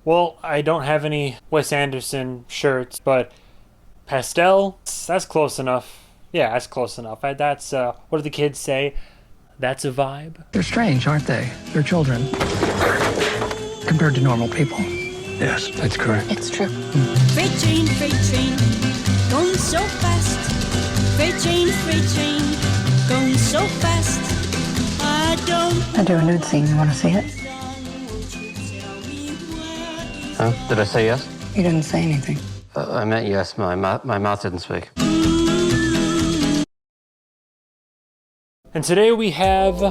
Well, I don't have any Wes Anderson shirts, but pastel, that's close enough. Yeah, that's close enough. That's, what do the kids say? That's a vibe. They're strange, aren't they? They're children compared to normal people. Yes, that's correct. It's true. Freight train, going so fast. Freight train, going so fast. I don't. I do a nude scene. You want to see it? Huh? Did I say yes? You didn't say anything. I meant yes. My mouth didn't speak. And today we have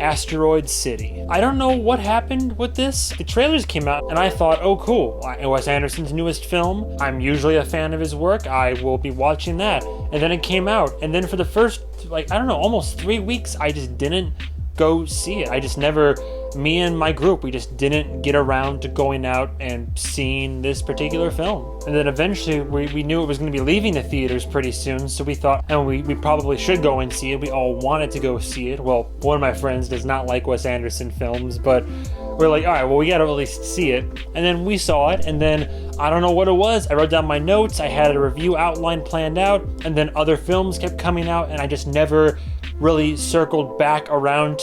Asteroid City. I don't know what happened with this. The trailers came out and I thought, oh cool, Wes Anderson's newest film. I'm usually a fan of his work. I will be watching that. And then it came out. And then for the first, almost 3 weeks, I just didn't go see it. I just never, me and my group, we just didn't get around to going out and seeing this particular film. And then eventually we knew it was going to be leaving the theaters pretty soon, so we thought, and we probably should go and see it. We all wanted to go see it. Well, one of my friends does not like Wes Anderson films, but we're like, all right, well, we got to at least see it. And then we saw it, and then I don't know what it was. I wrote down my notes, I had a review outline planned out, and then other films kept coming out, and I just never really circled back around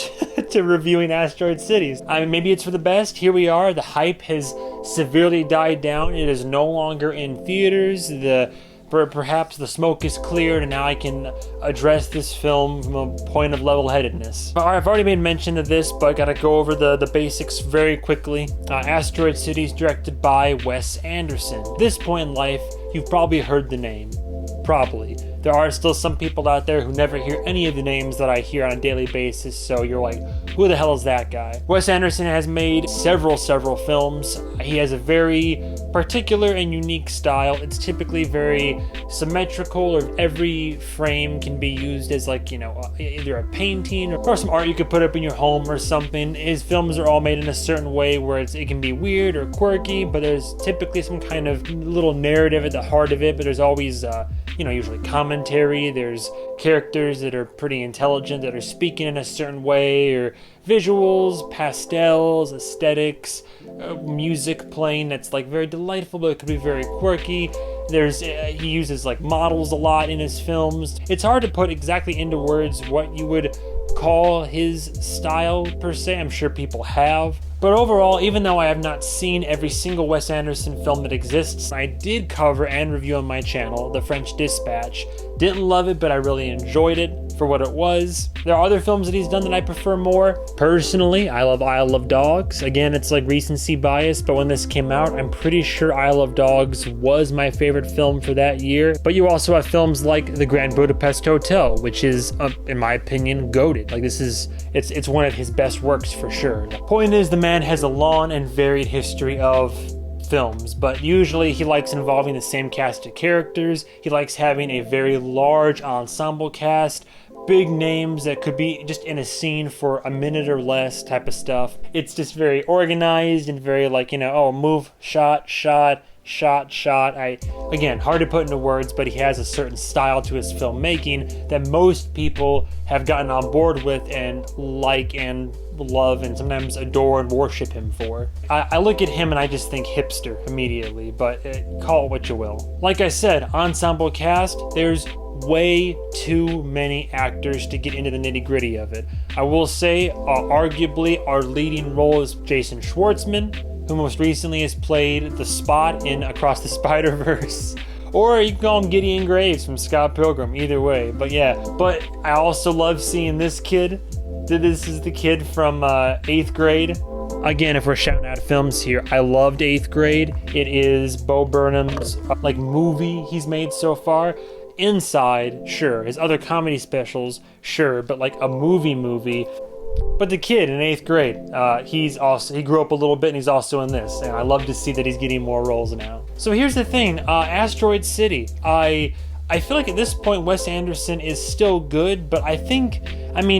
to reviewing Asteroid Cities. I mean, maybe it's for the best. Here we are. The hype has severely died down. It is no longer in theaters. Perhaps the smoke is cleared and now I can address this film from a point of level-headedness. I've already made mention of this, but I gotta go over the basics very quickly. Asteroid City is directed by Wes Anderson. At this point in life, you've probably heard the name. Probably. There are still some people out there who never hear any of the names that I hear on a daily basis, so you're like, who the hell is that guy? Wes Anderson has made several films. He has a very particular and unique style. It's typically very symmetrical, or every frame can be used as either a painting or some art you could put up in your home or something. His films are all made in a certain way where it can be weird or quirky, but there's typically some kind of little narrative at the heart of it, but there's always usually commentary. There's characters that are pretty intelligent that are speaking in a certain way, or visuals, pastels, aesthetics, music playing that's very delightful, but it could be very quirky. He uses models a lot in his films. It's hard to put exactly into words what you would call his style per se. I'm sure people have. But overall, even though I have not seen every single Wes Anderson film that exists, I did cover and review on my channel The French Dispatch. Didn't love it, but I really enjoyed it for what it was. There are other films that he's done that I prefer more. Personally, I love Isle of Dogs. Again, it's recency bias, but when this came out, I'm pretty sure Isle of Dogs was my favorite film for that year. But you also have films like The Grand Budapest Hotel, which is, in my opinion, goated. It's one of his best works for sure. The point is, the man has a long and varied history of films, but usually he likes involving the same cast of characters. He likes having a very large ensemble cast, big names that could be just in a scene for a minute or less type of stuff. It's just very organized and very move, shot. Again, hard to put into words, but he has a certain style to his filmmaking that most people have gotten on board with and like and love and sometimes adore and worship him for. I look at him and I just think hipster immediately, but call it what you will. Like I said, ensemble cast, there's way too many actors to get into the nitty-gritty of it. I will say, arguably, our leading role is Jason Schwartzman, who most recently has played the Spot in Across the Spider-Verse. Or you can call him Gideon Graves from Scott Pilgrim, either way. But I also love seeing this kid. This is the kid from 8th grade. Again, if we're shouting out films here, I loved 8th grade. It is Bo Burnham's movie he's made so far. Inside, sure. His other comedy specials, sure. But a movie. But the kid in 8th grade, he grew up a little bit and he's also in this. And I love to see that he's getting more roles now. So here's the thing, Asteroid City. I feel like at this point Wes Anderson is still good, but I think,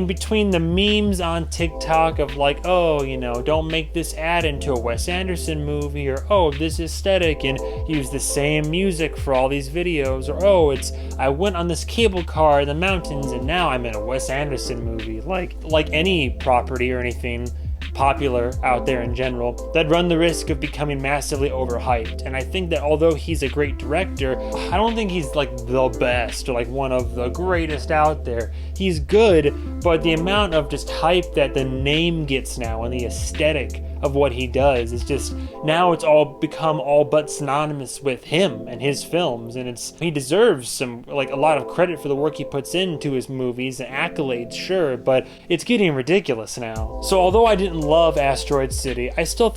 between the memes on TikTok of don't make this ad into a Wes Anderson movie, or this aesthetic and use the same music for all these videos, or I went on this cable car in the mountains and now I'm in a Wes Anderson movie. Like any property or anything, popular out there in general, that run the risk of becoming massively overhyped. And I think that although he's a great director, I don't think he's like the best or like one of the greatest out there. He's good, but the amount of just hype that the name gets now and the aesthetic of what he does is just, now it's all become all but synonymous with him and his films, and he deserves some, like, a lot of credit for the work he puts into his movies and accolades, sure, but it's getting ridiculous now. So although I didn't love Asteroid City, I still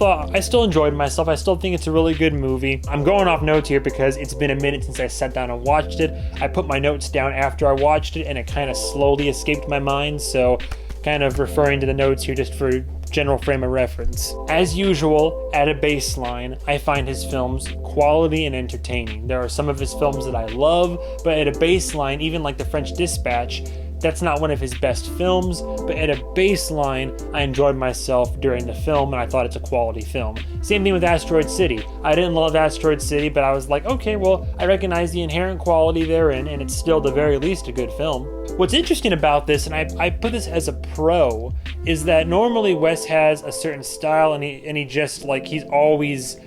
enjoyed myself. I still think it's a really good movie. I'm going off notes here because it's been a minute since I sat down and watched it. I put my notes down after I watched it and it kind of slowly escaped my mind, so kind of referring to the notes here just for general frame of reference. As usual, at a baseline, I find his films quality and entertaining. There are some of his films that I love, but at a baseline, even like The French Dispatch, that's not one of his best films, but at a baseline, I enjoyed myself during the film and I thought it's a quality film. Same thing with Asteroid City. I didn't love Asteroid City, but I was like, okay, well, I recognize the inherent quality therein, and it's still, the very least, a good film. What's interesting about this, and I put this as a pro, is that normally Wes has a certain style and he just, like, he's always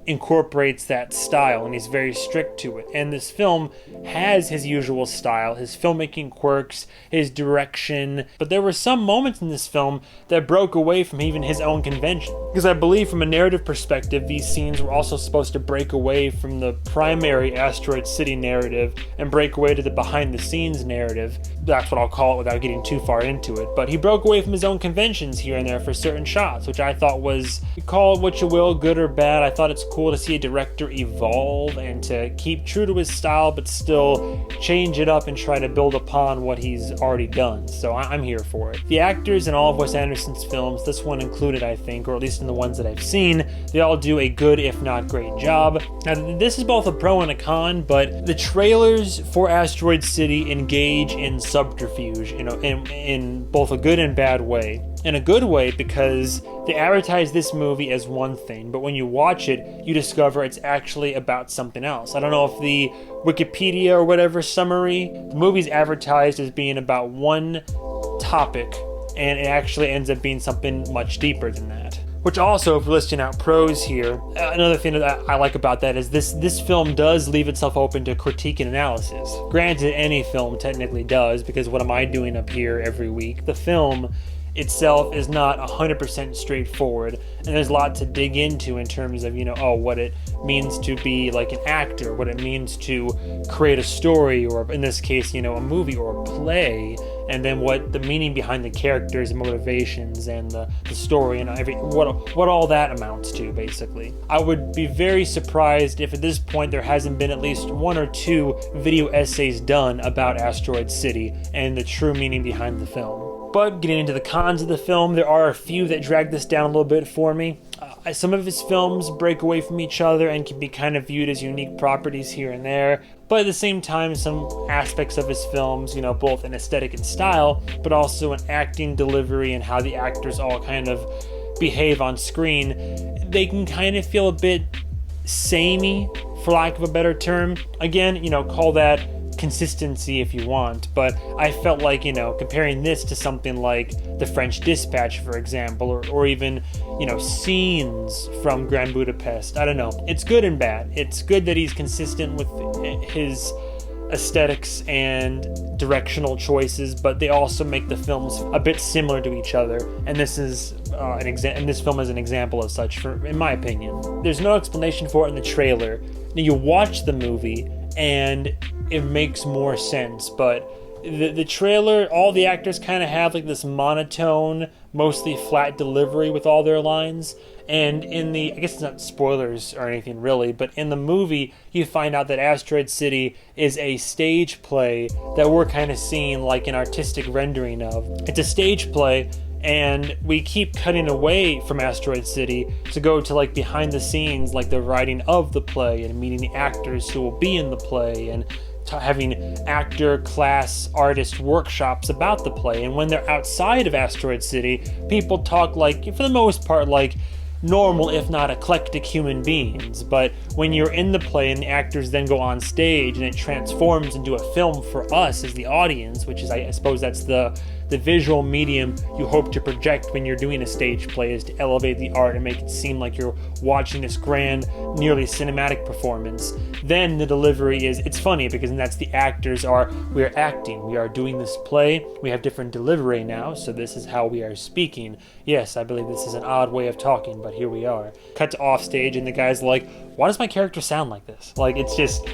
incorporates that style and he's very strict to it. And this film has his usual style, his filmmaking quirks, his direction, but there were some moments in this film that broke away from even his own convention. Because I believe from a narrative perspective, these scenes were also supposed to break away from the primary Asteroid City narrative and break away to the behind the scenes narrative. That's what I'll call it without getting too far into it. But he broke away from his own conventions here and there for certain shots, which I thought was, you call it what you will, good or bad. I thought it's cool to see a director evolve and to keep true to his style but still change it up and try to build upon what he's already done. So I'm here for it. The actors in all of Wes Anderson's films, this one included I think, or at least in the ones that I've seen, they all do a good if not great job. Now this is both a pro and a con, but the trailers for Asteroid City engage in subterfuge, in both a good and bad way. In a good way because they advertise this movie as one thing, but when you watch it, you discover it's actually about something else. I don't know if the Wikipedia or whatever summary, the movie's advertised as being about one topic, and it actually ends up being something much deeper than that. Which also, if we're listing out pros here, another thing that I like about that is this film does leave itself open to critique and analysis. Granted, any film technically does, because what am I doing up here every week? The film itself is not 100% straightforward, and there's a lot to dig into in terms of, what it means to be like an actor, what it means to create a story, or in this case, a movie or a play, and then what the meaning behind the characters and motivations and the story and what all that amounts to, basically. I would be very surprised if at this point there hasn't been at least one or two video essays done about Asteroid City and the true meaning behind the film. But getting into the cons of the film, there are a few that drag this down a little bit for me. Some of his films break away from each other and can be kind of viewed as unique properties here and there. But at the same time, some aspects of his films, both in aesthetic and style, but also in acting, delivery, and how the actors all kind of behave on screen, they can kind of feel a bit samey, for lack of a better term. Again, call that consistency if you want, but I felt like, comparing this to something like The French Dispatch, for example, or even, scenes from Grand Budapest, I don't know. It's good and bad. It's good that he's consistent with his aesthetics and directional choices, but they also make the films a bit similar to each other, and this is and this film is an example of such, in my opinion. There's no explanation for it in the trailer. Now, you watch the movie and it makes more sense, but the trailer, all the actors kind of have like this monotone, mostly flat delivery with all their lines. And in I guess it's not spoilers or anything really, but in the movie, you find out that Asteroid City is a stage play that we're kind of seeing like an artistic rendering of. It's a stage play, and we keep cutting away from Asteroid City to go to like behind the scenes, like the writing of the play and meeting the actors who will be in the play, and having actor class artist workshops about the play. And when they're outside of Asteroid City, people talk like, for the most part, like normal if not eclectic human beings. But when you're in the play and the actors then go on stage and it transforms into a film for us as the audience, which is, I suppose that's the the visual medium you hope to project when you're doing a stage play is to elevate the art and make it seem like you're watching this grand, nearly cinematic performance. Then the delivery is, it's funny because that's the actors are, we are acting, we are doing this play, we have different delivery now, so this is how we are speaking. Yes, I believe this is an odd way of talking, but here we are. Cut to off stage and the guy's like, why does my character sound like this? Like, it's just,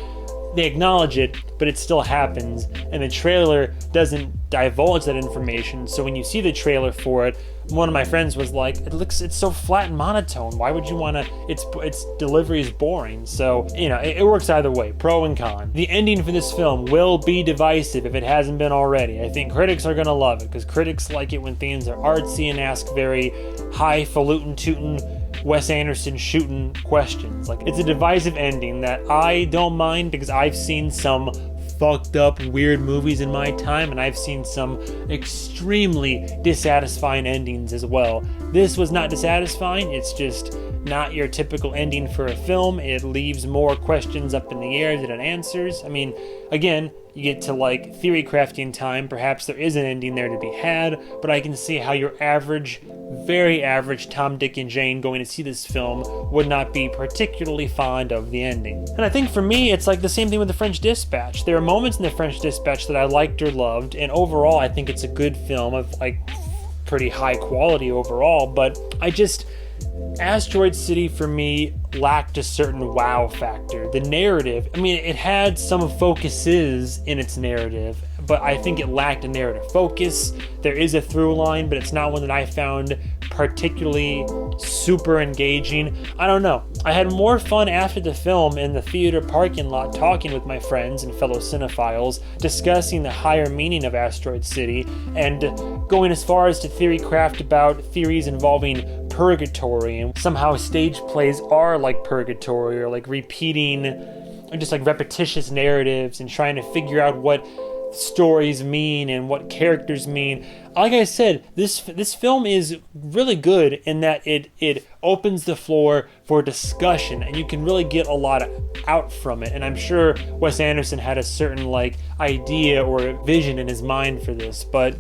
they acknowledge it, but it still happens, and the trailer doesn't divulge that information. So when you see the trailer for it, one of my friends was like, it's so flat and monotone. Why would you want to, its delivery is boring. So, you know, it works either way, pro and con. The ending for this film will be divisive if it hasn't been already. I think critics are going to love it, because critics like it when things are artsy and ask very highfalutin tootin' Wes Anderson shooting questions. Like, it's a divisive ending that I don't mind, because I've seen some fucked up weird movies in my time, and I've seen some extremely dissatisfying endings as well. This was not dissatisfying, it's just not your typical ending for a film. It leaves more questions up in the air than it answers. I mean, again, you get to like theory crafting time, perhaps there is an ending there to be had, but I can see how your average, very average Tom, Dick, and Jane going to see this film would not be particularly fond of the ending. And I think for me, it's like the same thing with The French Dispatch. There are moments in The French Dispatch that I liked or loved, and overall I think it's a good film of like pretty high quality overall, but Asteroid City for me lacked a certain wow factor. The narrative, I mean, it had some focuses in its narrative, but I think it lacked a narrative focus. There is a through line, but it's not one that I found particularly super engaging. I don't know. I had more fun after the film in the theater parking lot talking with my friends and fellow cinephiles, discussing the higher meaning of Asteroid City, and going as far as to theory craft about theories involving purgatory, and somehow stage plays are like purgatory, or like repeating, or just like repetitious narratives, and trying to figure out what stories mean and what characters mean. Like I said, this film is really good in that it opens the floor for discussion, and you can really get a lot out from it. And I'm sure Wes Anderson had a certain like idea or vision in his mind for this, but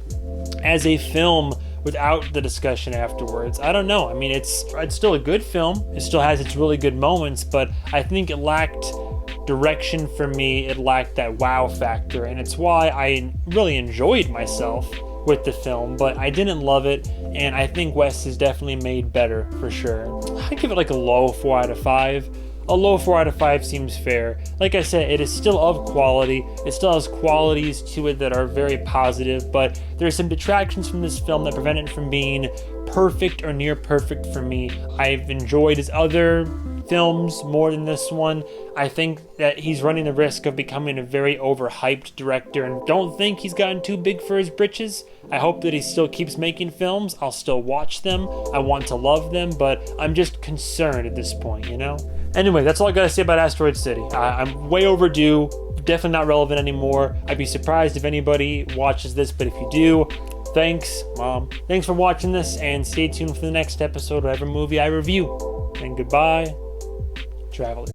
as a film without the discussion afterwards, I don't know. I mean, it's still a good film. It still has its really good moments, but I think it lacked direction for me. It lacked that wow factor, and it's why I really enjoyed myself with the film, but I didn't love it, and I think Wes has definitely made better for sure. I give it like a low 4 out of 5. A low 4 out of 5 seems fair. Like I said, it is still of quality. It still has qualities to it that are very positive, but there are some detractions from this film that prevent it from being perfect or near perfect for me. I've enjoyed his other films more than this one. I think that he's running the risk of becoming a very overhyped director, and don't think he's gotten too big for his britches. I hope that he still keeps making films. I'll still watch them. I want to love them, but I'm just concerned at this point, you know? Anyway, that's all I gotta say about Asteroid City. I'm way overdue, definitely not relevant anymore. I'd be surprised if anybody watches this, but if you do, thanks, Mom. Thanks for watching this, and stay tuned for the next episode of whatever movie I review. And goodbye, travelers.